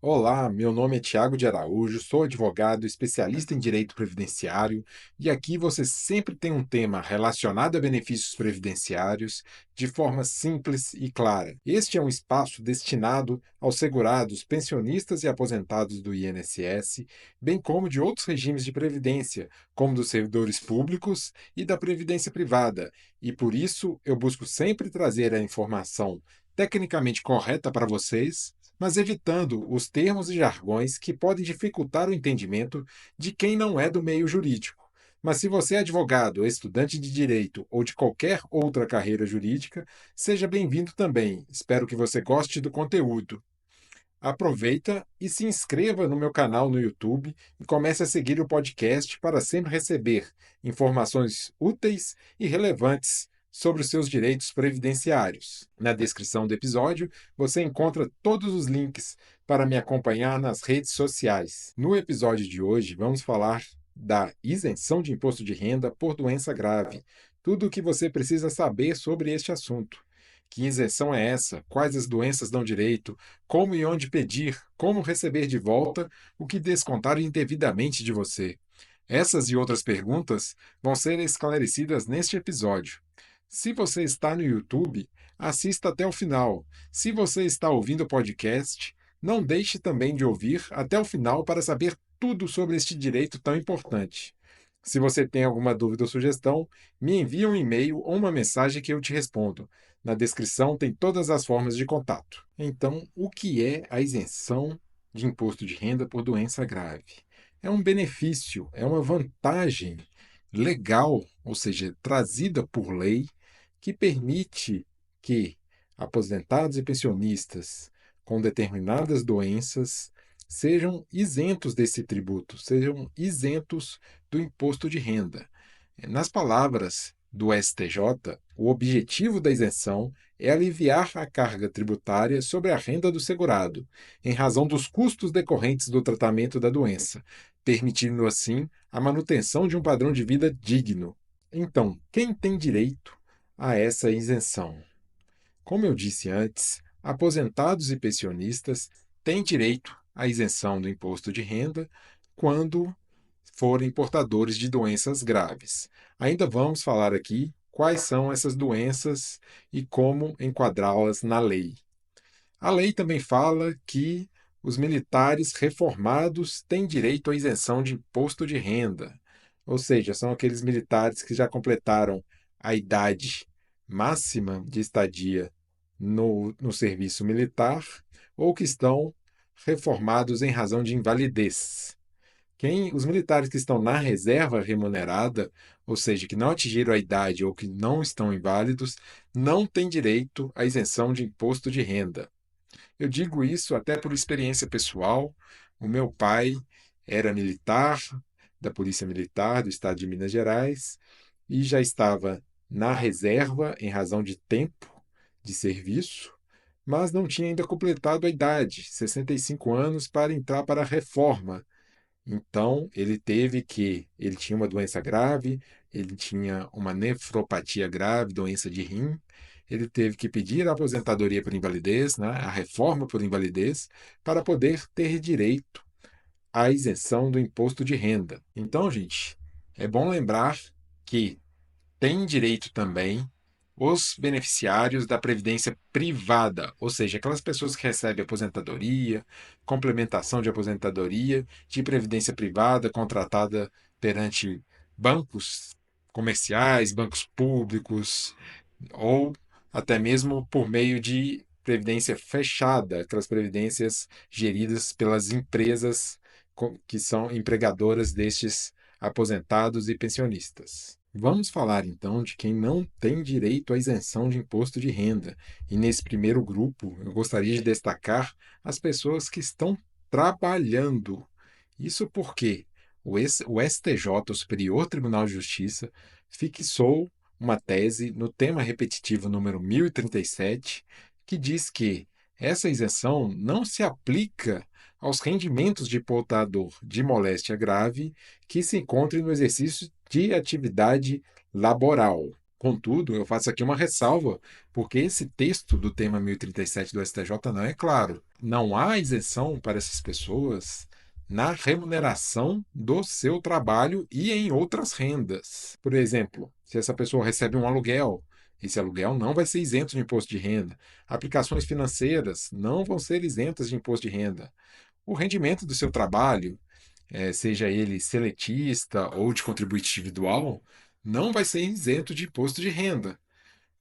Olá, meu nome é Tiago de Araújo, sou advogado, especialista em direito previdenciário, e aqui você sempre tem um tema relacionado a benefícios previdenciários de forma simples e clara. Este é um espaço destinado aos segurados, pensionistas e aposentados do INSS, bem como de outros regimes de previdência, como dos servidores públicos e da previdência privada, e por isso eu busco sempre trazer a informação tecnicamente correta para vocês, mas evitando os termos e jargões que podem dificultar o entendimento de quem não é do meio jurídico. Mas se você é advogado, estudante de direito ou de qualquer outra carreira jurídica, seja bem-vindo também. Espero que você goste do conteúdo. Aproveita e se inscreva no meu canal no YouTube e comece a seguir o podcast para sempre receber informações úteis e relevantes sobre os seus direitos previdenciários. Na descrição do episódio, você encontra todos os links para me acompanhar nas redes sociais. No episódio de hoje, vamos falar da isenção de imposto de renda por doença grave. Tudo o que você precisa saber sobre este assunto. Que isenção é essa? Quais as doenças dão direito? Como e onde pedir? Como receber de volta o que descontaram indevidamente de você? Essas e outras perguntas vão ser esclarecidas neste episódio. Se você está no YouTube, assista até o final. Se você está ouvindo o podcast, não deixe também de ouvir até o final para saber tudo sobre este direito tão importante. Se você tem alguma dúvida ou sugestão, me envie um e-mail ou uma mensagem que eu te respondo. Na descrição tem todas as formas de contato. Então, o que é a isenção de imposto de renda por doença grave? É um benefício, é uma vantagem legal, ou seja, trazida por lei, que permite que aposentados e pensionistas com determinadas doenças sejam isentos desse tributo, sejam isentos do imposto de renda. Nas palavras do STJ, o objetivo da isenção é aliviar a carga tributária sobre a renda do segurado, em razão dos custos decorrentes do tratamento da doença, permitindo assim a manutenção de um padrão de vida digno. Então, quem tem direito a essa isenção? Como eu disse antes, aposentados e pensionistas têm direito à isenção do imposto de renda quando forem portadores de doenças graves. Ainda vamos falar aqui quais são essas doenças e como enquadrá-las na lei. A lei também fala que os militares reformados têm direito à isenção de imposto de renda, ou seja, são aqueles militares que já completaram a idade máxima de estadia no serviço militar ou que estão reformados em razão de invalidez. Os militares que estão na reserva remunerada, ou seja, que não atingiram a idade ou que não estão inválidos, não têm direito à isenção de imposto de renda. Eu digo isso até por experiência pessoal. O meu pai era militar, da Polícia Militar do Estado de Minas Gerais, e já estava na reserva em razão de tempo de serviço, mas não tinha ainda completado a idade, 65 anos, para entrar para a reforma. Então, ele tinha uma doença grave, ele tinha uma nefropatia grave, doença de rim, ele teve que pedir a aposentadoria por invalidez, né, a reforma por invalidez, para poder ter direito à isenção do imposto de renda. Então, gente, é bom lembrar que tem direito também os beneficiários da previdência privada, ou seja, aquelas pessoas que recebem aposentadoria, complementação de aposentadoria, de previdência privada contratada perante bancos comerciais, bancos públicos, ou até mesmo por meio de previdência fechada, aquelas previdências geridas pelas empresas que são empregadoras destes aposentados e pensionistas. Vamos falar então de quem não tem direito à isenção de imposto de renda. E nesse primeiro grupo, eu gostaria de destacar as pessoas que estão trabalhando. Isso porque o STJ, o Superior Tribunal de Justiça, fixou uma tese no tema repetitivo número 1037, que diz que essa isenção não se aplica aos rendimentos de portador de moléstia grave que se encontre no exercício de atividade laboral. Contudo, eu faço aqui uma ressalva, porque esse texto do tema 1037 do STJ não é claro. Não há isenção para essas pessoas na remuneração do seu trabalho e em outras rendas. Por exemplo, se essa pessoa recebe um aluguel, esse aluguel não vai ser isento de imposto de renda. Aplicações financeiras não vão ser isentas de imposto de renda. O rendimento do seu trabalho, seja ele seletista ou de contribuinte individual, não vai ser isento de imposto de renda.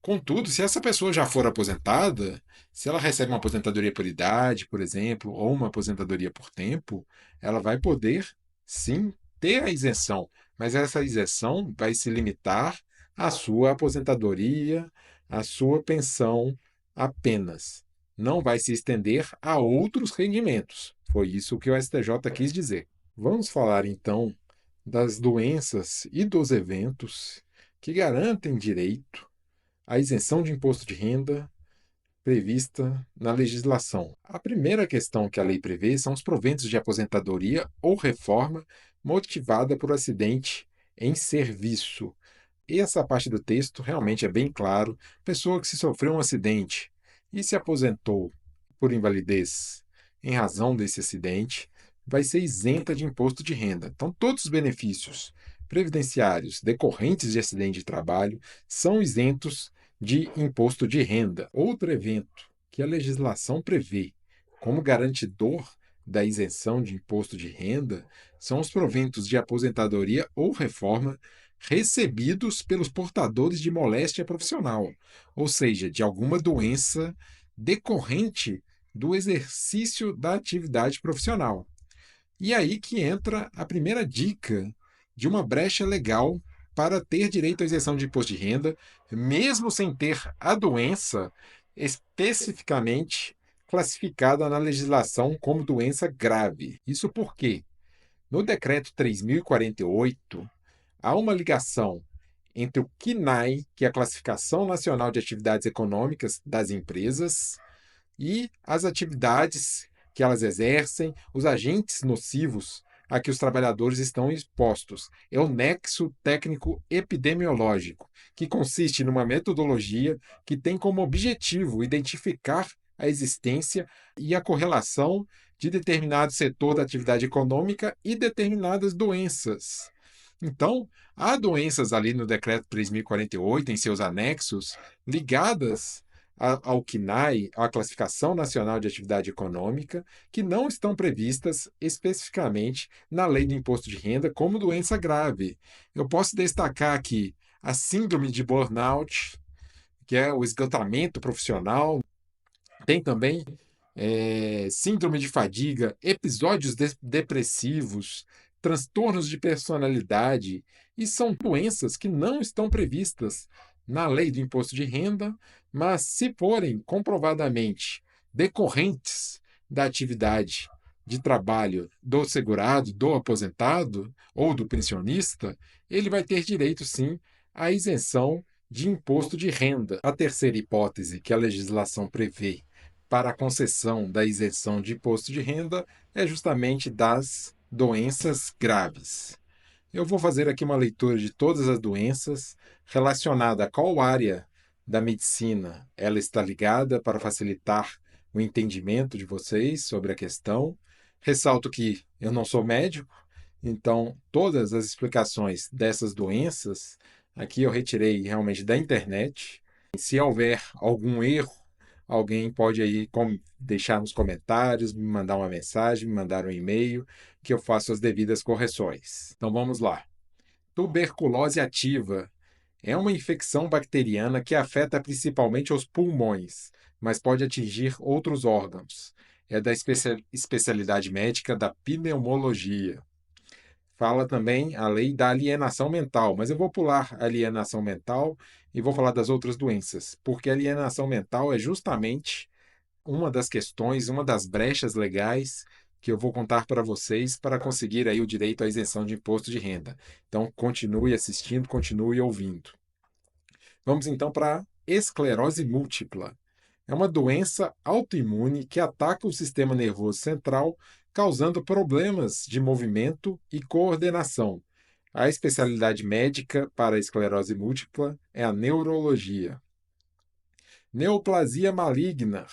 Contudo, se essa pessoa já for aposentada, se ela recebe uma aposentadoria por idade, por exemplo, ou uma aposentadoria por tempo, ela vai poder sim ter a isenção, mas essa isenção vai se limitar à sua aposentadoria, à sua pensão apenas. Não vai se estender a outros rendimentos. Foi isso que o STJ quis dizer. Vamos falar então das doenças e dos eventos que garantem direito à isenção de imposto de renda prevista na legislação. A primeira questão que a lei prevê são os proventos de aposentadoria ou reforma motivada por acidente em serviço. E essa parte do texto realmente é bem claro. Pessoa que se sofreu um acidente e se aposentou por invalidez em razão desse acidente vai ser isenta de imposto de renda. Então, todos os benefícios previdenciários decorrentes de acidente de trabalho são isentos de imposto de renda. Outro evento que a legislação prevê como garantidor da isenção de imposto de renda são os proventos de aposentadoria ou reforma recebidos pelos portadores de moléstia profissional, ou seja, de alguma doença decorrente do exercício da atividade profissional. E aí que entra a primeira dica de uma brecha legal para ter direito à isenção de imposto de renda, mesmo sem ter a doença especificamente classificada na legislação como doença grave. Isso porque, no Decreto 3048, há uma ligação entre o CNAE, que é a Classificação Nacional de Atividades Econômicas das Empresas, e as atividades que elas exercem, os agentes nocivos a que os trabalhadores estão expostos. É o nexo técnico epidemiológico, que consiste numa metodologia que tem como objetivo identificar a existência e a correlação de determinado setor da atividade econômica e determinadas doenças. Então, há doenças ali no Decreto 3048, em seus anexos, ligadas ao CNAE, à Classificação Nacional de Atividade Econômica, que não estão previstas especificamente na Lei do Imposto de Renda como doença grave. Eu posso destacar aqui a síndrome de burnout, que é o esgotamento profissional, tem também síndrome de fadiga, episódios depressivos, transtornos de personalidade, e são doenças que não estão previstas na lei do imposto de renda, mas se forem comprovadamente decorrentes da atividade de trabalho do segurado, do aposentado ou do pensionista, ele vai ter direito sim à isenção de imposto de renda. A terceira hipótese que a legislação prevê para a concessão da isenção de imposto de renda é justamente das doenças graves. Eu vou fazer aqui uma leitura de todas as doenças relacionada a qual área da medicina ela está ligada para facilitar o entendimento de vocês sobre a questão. Ressalto que eu não sou médico, então todas as explicações dessas doenças aqui eu retirei realmente da internet. Se houver algum erro, alguém pode aí deixar nos comentários, me mandar uma mensagem, me mandar um e-mail, que eu faço as devidas correções. Então vamos lá. Tuberculose ativa é uma infecção bacteriana que afeta principalmente os pulmões, mas pode atingir outros órgãos. É da especialidade médica da pneumologia. Fala também a lei da alienação mental, mas eu vou pular a alienação mental e vou falar das outras doenças, porque a alienação mental é justamente uma das questões, uma das brechas legais que eu vou contar para vocês para conseguir aí o direito à isenção de imposto de renda. Então, continue assistindo, continue ouvindo. Vamos então para a esclerose múltipla. É uma doença autoimune que ataca o sistema nervoso central, causando problemas de movimento e coordenação. A especialidade médica para a esclerose múltipla é a neurologia. Neoplasia maligna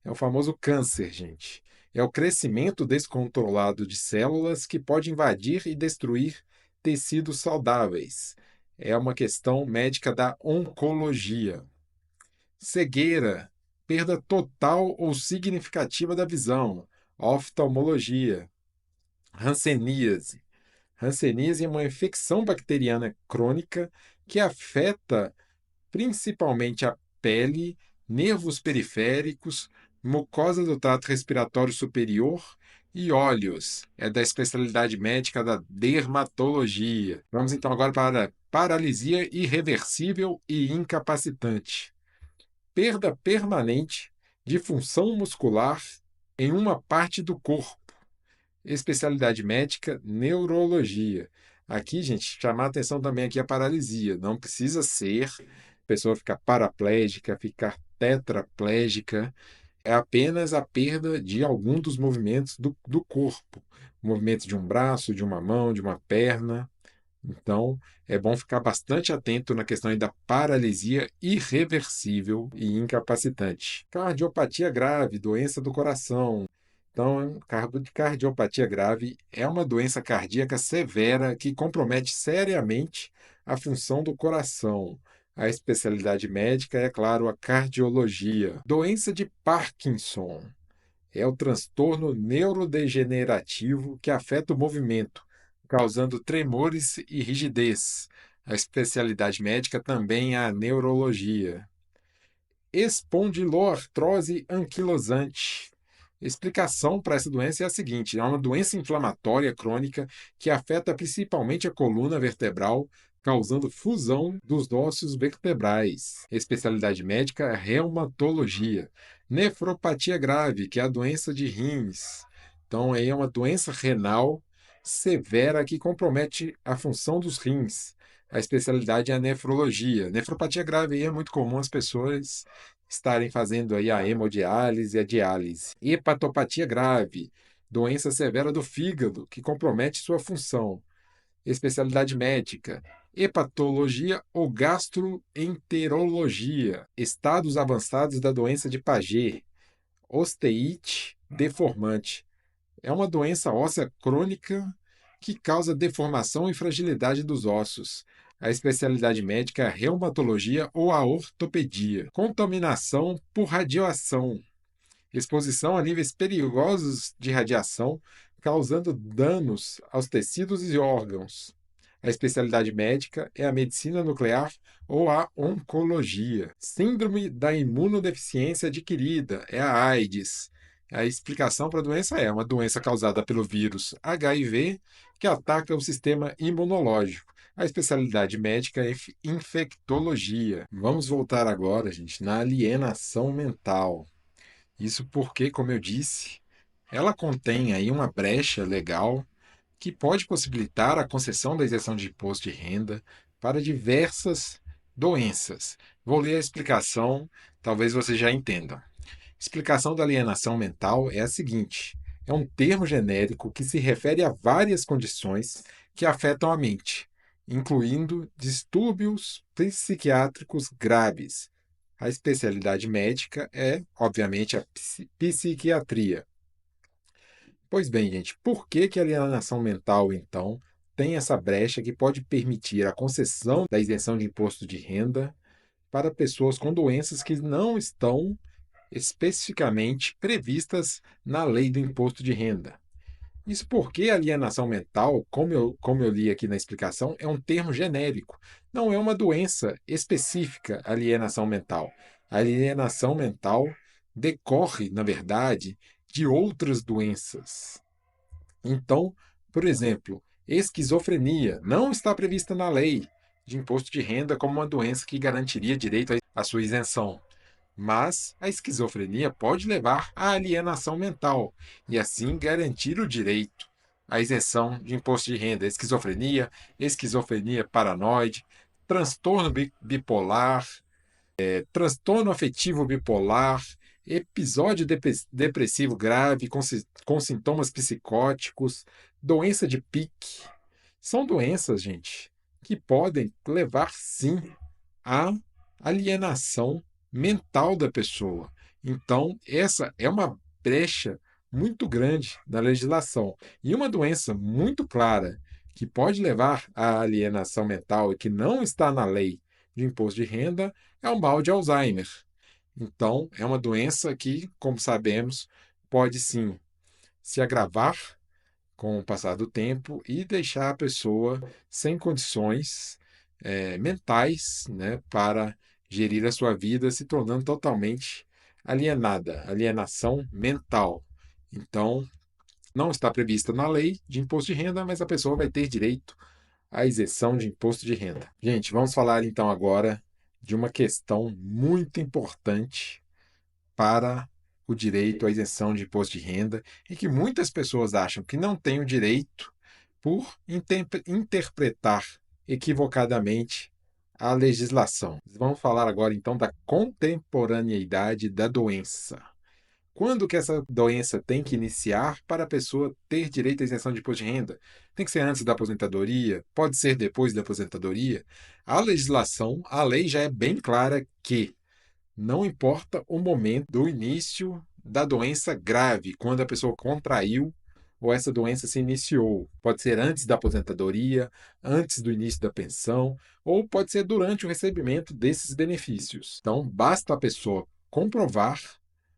é o famoso câncer, gente. É o crescimento descontrolado de células que pode invadir e destruir tecidos saudáveis. É uma questão médica da oncologia. Cegueira, perda total ou significativa da visão. Oftalmologia. Hanseníase. Hanseníase é uma infecção bacteriana crônica que afeta principalmente a pele, nervos periféricos, mucosa do trato respiratório superior e olhos. É da especialidade médica da dermatologia. Vamos então agora para a paralisia irreversível e incapacitante. Perda permanente de função muscular em uma parte do corpo. Especialidade médica, neurologia. Aqui, gente, chamar a atenção também aqui a paralisia. Não precisa ser a pessoa ficar paraplégica, ficar tetraplégica. É apenas a perda de algum dos movimentos do corpo. Movimento de um braço, de uma mão, de uma perna. Então, é bom ficar bastante atento na questão aí da paralisia irreversível e incapacitante. Cardiopatia grave, doença do coração. Então, cardiopatia grave é uma doença cardíaca severa que compromete seriamente a função do coração. A especialidade médica é, claro, a cardiologia. Doença de Parkinson é o transtorno neurodegenerativo que afeta o movimento, causando tremores e rigidez. A especialidade médica também é a neurologia. Espondiloartrose anquilosante. Explicação para essa doença é a seguinte: é uma doença inflamatória crônica que afeta principalmente a coluna vertebral, causando fusão dos ossos vertebrais. Especialidade médica é reumatologia. Nefropatia grave, que é a doença de rins. Então, aí é uma doença renal severa que compromete a função dos rins. A especialidade é a nefrologia. Nefropatia grave aí é muito comum as pessoas estarem fazendo aí a hemodiálise e a diálise. Hepatopatia grave, doença severa do fígado que compromete sua função. Especialidade médica, hepatologia ou gastroenterologia, estados avançados da doença de Paget, osteite deformante. É uma doença óssea crônica que causa deformação e fragilidade dos ossos. A especialidade médica é a reumatologia ou a ortopedia. Contaminação por radiação. Exposição a níveis perigosos de radiação, causando danos aos tecidos e órgãos. A especialidade médica é a medicina nuclear ou a oncologia. Síndrome da imunodeficiência adquirida é a AIDS. A explicação para a doença é uma doença causada pelo vírus HIV que ataca o sistema imunológico. A especialidade médica é infectologia. Vamos voltar agora, gente, na alienação mental. Isso porque, como eu disse, ela contém aí uma brecha legal que pode possibilitar a concessão da isenção de imposto de renda para diversas doenças. Vou ler a explicação, talvez você já entenda. Explicação da alienação mental é a seguinte: é um termo genérico que se refere a várias condições que afetam a mente, incluindo distúrbios psiquiátricos graves. A especialidade médica é, obviamente, a psiquiatria. Pois bem, gente, por que que a alienação mental, então, tem essa brecha que pode permitir a concessão da isenção de imposto de renda para pessoas com doenças que não estão especificamente previstas na lei do imposto de renda? Isso porque alienação mental, como eu li aqui na explicação, é um termo genérico. Não é uma doença específica, alienação mental. A alienação mental decorre, na verdade, de outras doenças. Então, por exemplo, esquizofrenia não está prevista na lei de imposto de renda como uma doença que garantiria direito à sua isenção. Mas a esquizofrenia pode levar à alienação mental e, assim, garantir o direito à isenção de imposto de renda. Esquizofrenia, esquizofrenia paranoide, transtorno bipolar, transtorno afetivo bipolar, episódio depressivo grave com sintomas psicóticos, doença de Pick, São doenças, gente, que podem levar sim à alienação mental da pessoa. Então, essa é uma brecha muito grande na legislação. E uma doença muito clara que pode levar à alienação mental e que não está na lei de imposto de renda é o mal de Alzheimer. Então, é uma doença que, como sabemos, pode sim se agravar com o passar do tempo e deixar a pessoa sem condições mentais, né, para gerir a sua vida, se tornando totalmente alienada, alienação mental. Então, não está prevista na lei de imposto de renda, mas a pessoa vai ter direito à isenção de imposto de renda. Gente, vamos falar então agora de uma questão muito importante para o direito à isenção de imposto de renda e que muitas pessoas acham que não têm o direito por interpretar equivocadamente a legislação. Vamos falar agora então da contemporaneidade da doença. Quando que essa doença tem que iniciar para a pessoa ter direito à isenção de imposto de renda? Tem que ser antes da aposentadoria? Pode ser depois da aposentadoria? A legislação, a lei já é bem clara que não importa o momento do início da doença grave, quando a pessoa contraiu ou essa doença se iniciou. Pode ser antes da aposentadoria, antes do início da pensão, ou pode ser durante o recebimento desses benefícios. Então, basta a pessoa comprovar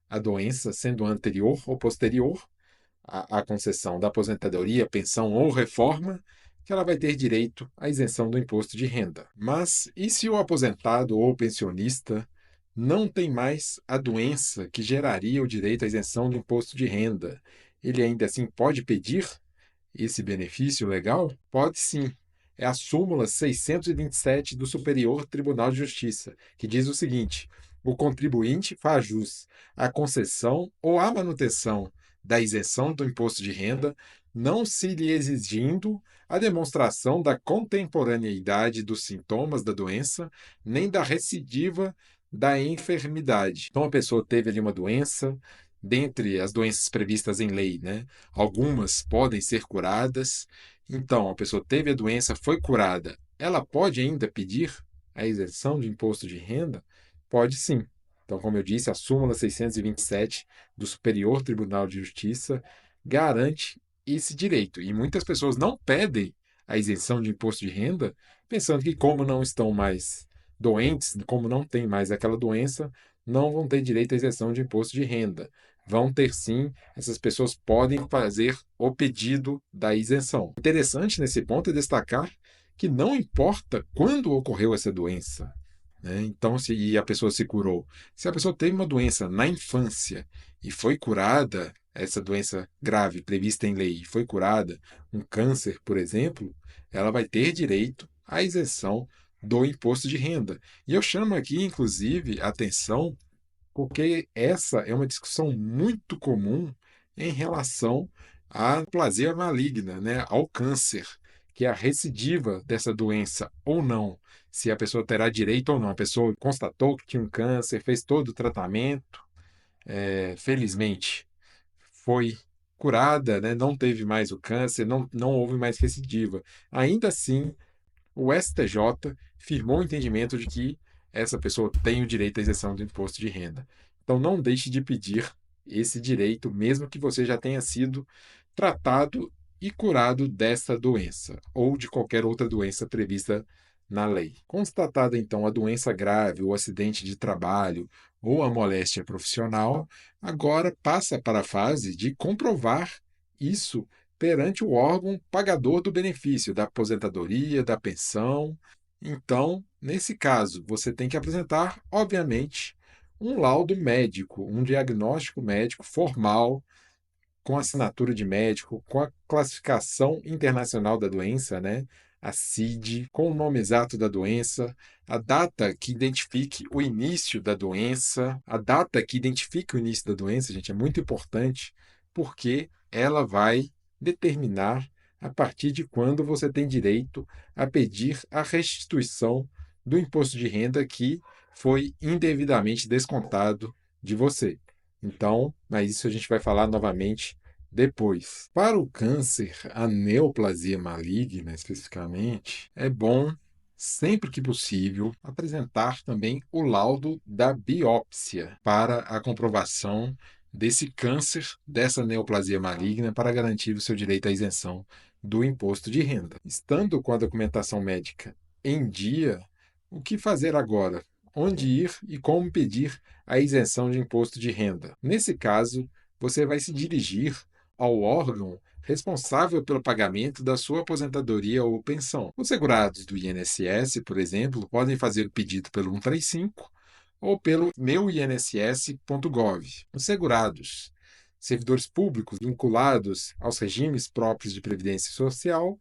a doença sendo anterior ou posterior à concessão da aposentadoria, pensão ou reforma, que ela vai ter direito à isenção do imposto de renda. Mas e se o aposentado ou pensionista não tem mais a doença que geraria o direito à isenção do imposto de renda? Ele ainda assim pode pedir esse benefício legal? Pode sim. É a súmula 627 do Superior Tribunal de Justiça, que diz o seguinte: o contribuinte faz jus à concessão ou à manutenção da isenção do imposto de renda, não se lhe exigindo a demonstração da contemporaneidade dos sintomas da doença, nem da recidiva da enfermidade. Então, a pessoa teve ali uma doença, dentre as doenças previstas em lei, né? Algumas podem ser curadas. Então, a pessoa teve a doença, foi curada. Ela pode ainda pedir a isenção de imposto de renda? Pode sim. Então, como eu disse, a súmula 627 do Superior Tribunal de Justiça garante esse direito. E muitas pessoas não pedem a isenção de imposto de renda, pensando que, como não estão mais doentes, como não tem mais aquela doença, não vão ter direito à isenção de imposto de renda. Vão ter sim, essas pessoas podem fazer o pedido da isenção. Interessante nesse ponto é destacar que não importa quando ocorreu essa doença, né? Então, se a pessoa se curou, se a pessoa teve uma doença na infância e foi curada, essa doença grave prevista em lei, e foi curada, um câncer, por exemplo, ela vai ter direito à isenção do imposto de renda. E eu chamo aqui, inclusive, a atenção porque essa é uma discussão muito comum em relação à plasia maligna, né, ao câncer, que é a recidiva dessa doença ou não, se a pessoa terá direito ou não. A pessoa constatou que tinha um câncer, fez todo o tratamento, felizmente foi curada, né, não teve mais o câncer, não houve mais recidiva. Ainda assim, o STJ firmou o entendimento de que essa pessoa tem o direito à isenção do imposto de renda. Então, não deixe de pedir esse direito, mesmo que você já tenha sido tratado e curado dessa doença ou de qualquer outra doença prevista na lei. Constatada então a doença grave, o acidente de trabalho ou a moléstia profissional, agora passa para a fase de comprovar isso perante o órgão pagador do benefício, da aposentadoria, da pensão. Então, nesse caso, você tem que apresentar, obviamente, um laudo médico, um diagnóstico médico formal, com assinatura de médico, com a classificação internacional da doença, né? A CID, com o nome exato da doença, a data que identifique o início da doença, a data que identifique o início da doença, gente, é muito importante, porque ela vai determinar a partir de quando você tem direito a pedir a restituição do imposto de renda que foi indevidamente descontado de você. Então, mas isso a gente vai falar novamente depois. Para o câncer, a neoplasia maligna especificamente, é bom, sempre que possível, apresentar também o laudo da biópsia para a comprovação desse câncer, dessa neoplasia maligna, para garantir o seu direito à isenção do imposto de renda. Estando com a documentação médica em dia, o que fazer agora? Onde ir e como pedir a isenção de imposto de renda? Nesse caso, você vai se dirigir ao órgão responsável pelo pagamento da sua aposentadoria ou pensão. Os segurados do INSS, por exemplo, podem fazer o pedido pelo 135 ou pelo meuinss.gov. Os segurados, servidores públicos vinculados aos regimes próprios de previdência social,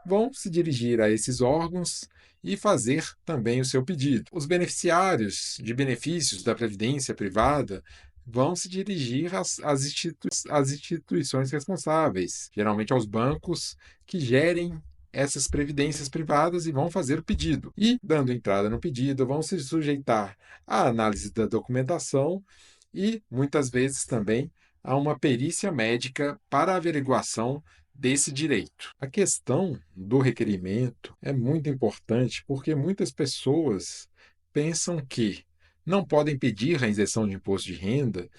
vão se dirigir a esses órgãos e fazer também o seu pedido. Os beneficiários de benefícios da previdência privada vão se dirigir às instituições responsáveis, geralmente aos bancos que gerem essas previdências privadas, e vão fazer o pedido. E, dando entrada no pedido, vão se sujeitar à análise da documentação e, muitas vezes, também a uma perícia médica para averiguação desse direito. A questão do requerimento é muito importante porque muitas pessoas pensam que não podem pedir a isenção de imposto de renda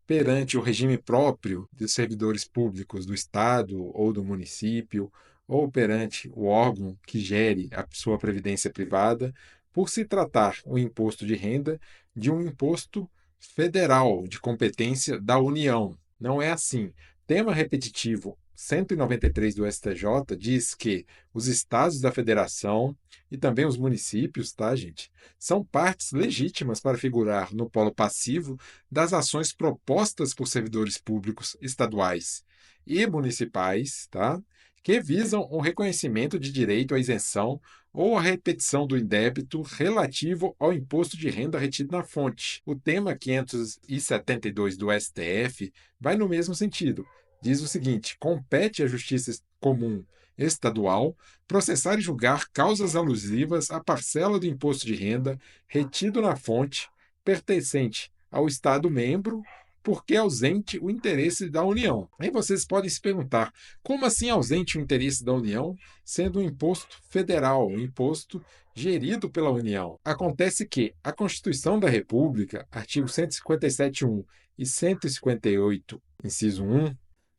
perante o regime próprio dos servidores públicos do Estado ou do município, ou perante o órgão que gere a sua previdência privada, por se tratar o imposto de renda de um imposto federal de competência da União. Não é assim. Tema repetitivo 193 do STJ diz que os estados da federação e também os municípios, tá, gente, são partes legítimas para figurar no polo passivo das ações propostas por servidores públicos estaduais e municipais, tá, que visam o reconhecimento de direito à isenção ou a repetição do indébito relativo ao imposto de renda retido na fonte. O tema 572 do STF vai no mesmo sentido. Diz o seguinte: compete à Justiça Comum Estadual processar e julgar causas alusivas à parcela do imposto de renda retido na fonte pertencente ao Estado-membro, porque é ausente o interesse da União. Aí vocês podem se perguntar, como assim ausente o interesse da União, sendo um imposto federal, um imposto gerido pela União? Acontece que a Constituição da República, artigo 157.1 e 158, inciso 1,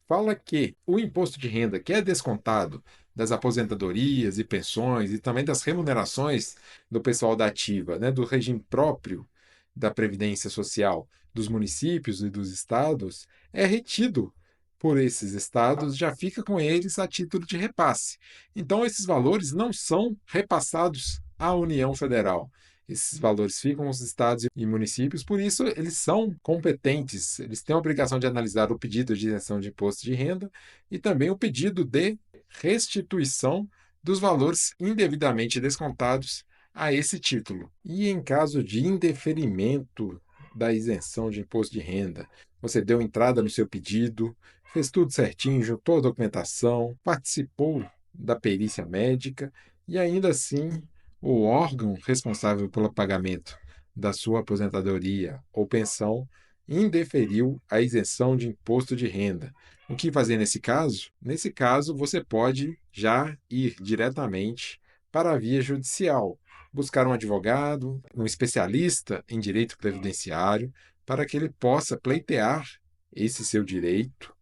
fala que o imposto de renda que é descontado das aposentadorias e pensões e também das remunerações do pessoal da ativa, né, do regime próprio da Previdência Social dos municípios e dos estados, é retido por esses estados, já fica com eles a título de repasse. Então, esses valores não são repassados à União Federal. Esses valores ficam com os estados e municípios, por isso eles são competentes, eles têm a obrigação de analisar o pedido de isenção de imposto de renda e também o pedido de restituição dos valores indevidamente descontados a esse título. E em caso de indeferimento da isenção de imposto de renda, você deu entrada no seu pedido, fez tudo certinho, juntou a documentação, participou da perícia médica e ainda assim o órgão responsável pelo pagamento da sua aposentadoria ou pensão indeferiu a isenção de imposto de renda. O que fazer nesse caso? Nesse caso, você pode já ir diretamente para a via judicial, buscar um advogado, um especialista em direito previdenciário, para que ele possa pleitear esse seu direito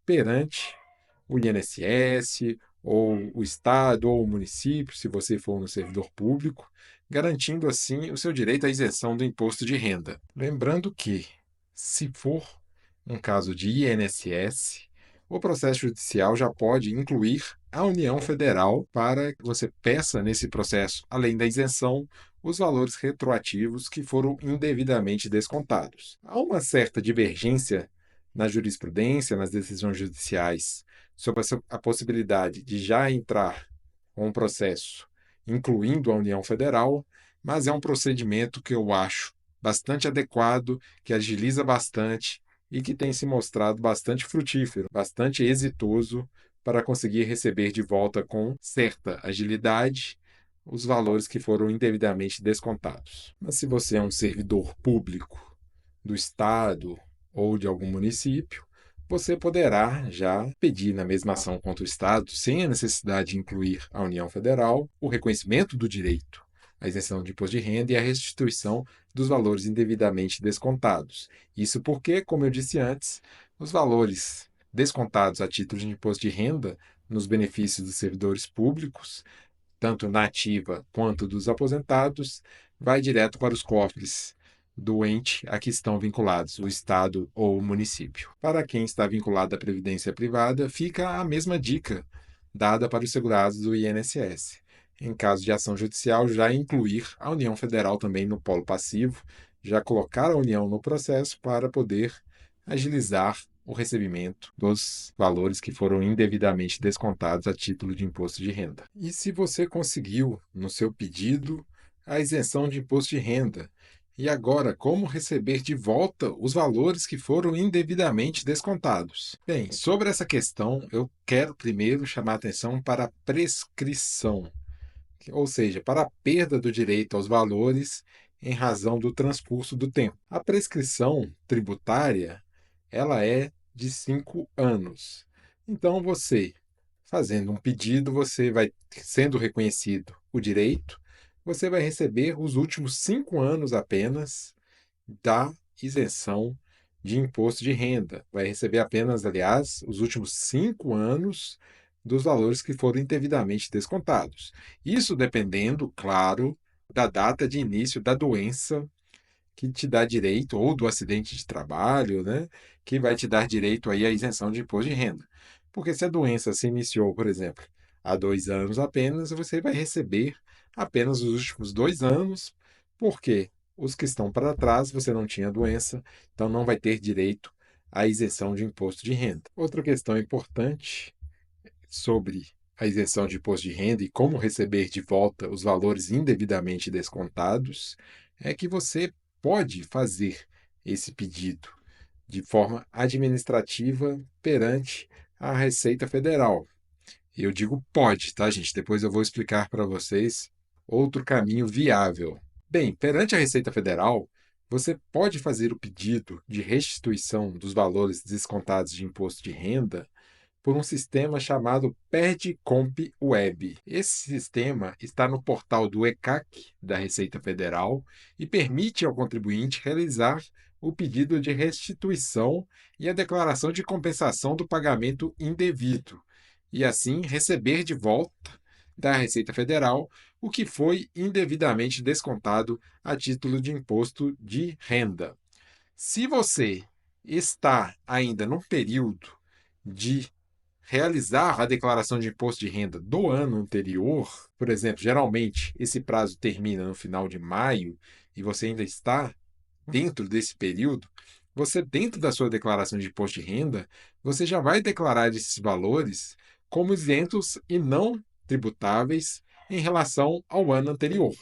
perante o INSS, ou o Estado, ou o município, se você for um servidor público, garantindo assim o seu direito à isenção do imposto de renda. Lembrando que, se for um caso de INSS, o processo judicial já pode incluir a União Federal para que você peça nesse processo, além da isenção, os valores retroativos que foram indevidamente descontados. Há uma certa divergência na jurisprudência, nas decisões judiciais, sobre a possibilidade de já entrar com um processo incluindo a União Federal, mas é um procedimento que eu acho bastante adequado, que agiliza bastante e que tem se mostrado bastante frutífero, bastante exitoso para conseguir receber de volta com certa agilidade os valores que foram indevidamente descontados. Mas se você é um servidor público do Estado ou de algum município, você poderá já pedir na mesma ação contra o Estado, sem a necessidade de incluir a União Federal, o reconhecimento do direito à isenção de imposto de renda e a restituição dos valores indevidamente descontados. Isso porque, como eu disse antes, os valores descontados a título de imposto de renda nos benefícios dos servidores públicos, tanto na ativa quanto dos aposentados, vai direto para os cofres do ente a que estão vinculados, o Estado ou o município. Para quem está vinculado à previdência privada, fica a mesma dica dada para os segurados do INSS. Em caso de ação judicial, já incluir a União Federal também no polo passivo, já colocar a União no processo para poder agilizar o recebimento dos valores que foram indevidamente descontados a título de imposto de renda. E se você conseguiu, no seu pedido, a isenção de imposto de renda, e agora, como receber de volta os valores que foram indevidamente descontados? Bem, sobre essa questão, eu quero primeiro chamar a atenção para a prescrição, ou seja, para a perda do direito aos valores em razão do transcurso do tempo. A prescrição tributária, ela é de 5 anos. Então, você, fazendo um pedido, você vai, sendo reconhecido o direito, você vai receber os últimos 5 anos apenas da isenção de imposto de renda. Vai receber apenas, aliás, os últimos 5 anos dos valores que foram indevidamente descontados. Isso dependendo, claro, da data de início da doença que te dá direito, ou do acidente de trabalho, né, que vai te dar direito aí à isenção de imposto de renda. Porque se a doença se iniciou, por exemplo, há 2 anos apenas, você vai receber apenas os últimos 2 anos, porque os que estão para trás você não tinha doença, então não vai ter direito à isenção de imposto de renda. Outra questão importante sobre a isenção de imposto de renda e como receber de volta os valores indevidamente descontados é que você pode fazer esse pedido de forma administrativa perante a Receita Federal. Eu digo pode, tá, gente? Depois eu vou explicar para vocês outro caminho viável. Bem, perante a Receita Federal, você pode fazer o pedido de restituição dos valores descontados de imposto de renda por um sistema chamado PerdComp Web. Esse sistema está no portal do ECAC da Receita Federal e permite ao contribuinte realizar o pedido de restituição e a declaração de compensação do pagamento indevido, e assim receber de volta da Receita Federal o que foi indevidamente descontado a título de imposto de renda. Se você está ainda no período de realizar a declaração de imposto de renda do ano anterior, por exemplo, geralmente esse prazo termina no final de maio e você ainda está dentro desse período, você, dentro da sua declaração de imposto de renda, você já vai declarar esses valores como isentos e não tributáveis em relação ao ano anterior.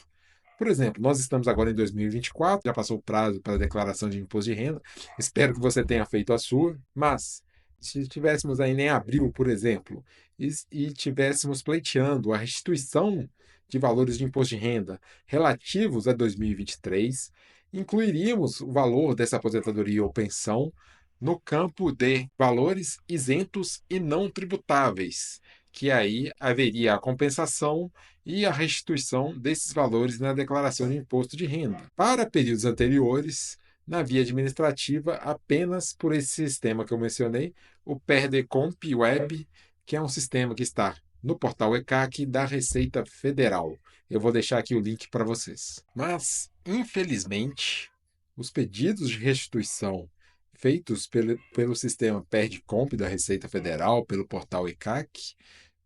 Por exemplo, nós estamos agora em 2024, já passou o prazo para a declaração de imposto de renda. Espero que você tenha feito a sua, mas se estivéssemos ainda em abril, por exemplo, e tivéssemos pleiteando a restituição de valores de imposto de renda relativos a 2023, incluiríamos o valor dessa aposentadoria ou pensão no campo de valores isentos e não tributáveis, que aí haveria a compensação e a restituição desses valores na declaração de imposto de renda. Para períodos anteriores, na via administrativa, apenas por esse sistema que eu mencionei, o Perdecomp Web, que é um sistema que está no portal ECAC da Receita Federal. Eu vou deixar aqui o link para vocês. Mas, infelizmente, os pedidos de restituição feitos pelo sistema Perdecomp da Receita Federal, pelo portal ECAC,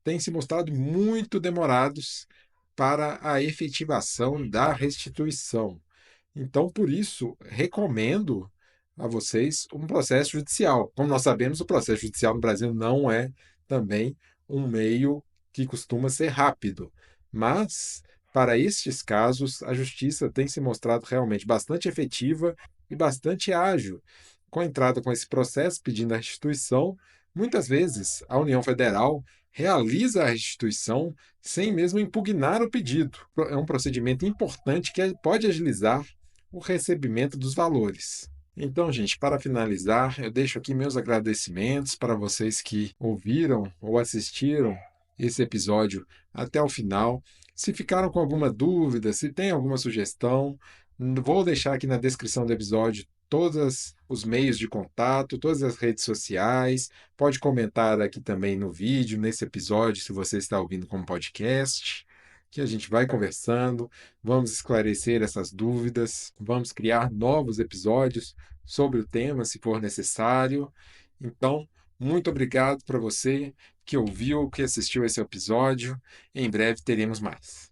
têm se mostrado muito demorados para a efetivação da restituição. Então, por isso, recomendo a vocês um processo judicial. Como nós sabemos, o processo judicial no Brasil não é também um meio que costuma ser rápido, mas para estes casos, a justiça tem se mostrado realmente bastante efetiva e bastante ágil. Com a entrada com esse processo pedindo a restituição, muitas vezes a União Federal realiza a restituição sem mesmo impugnar o pedido. É um procedimento importante que pode agilizar o recebimento dos valores. Então, gente, para finalizar, eu deixo aqui meus agradecimentos para vocês que ouviram ou assistiram esse episódio até o final. Se ficaram com alguma dúvida, se tem alguma sugestão, vou deixar aqui na descrição do episódio todos os meios de contato, todas as redes sociais. Pode comentar aqui também no vídeo, nesse episódio, se você está ouvindo como podcast, que a gente vai conversando, vamos esclarecer essas dúvidas, vamos criar novos episódios sobre o tema, se for necessário. Então, muito obrigado para você que ouviu, que assistiu esse episódio. Em breve teremos mais.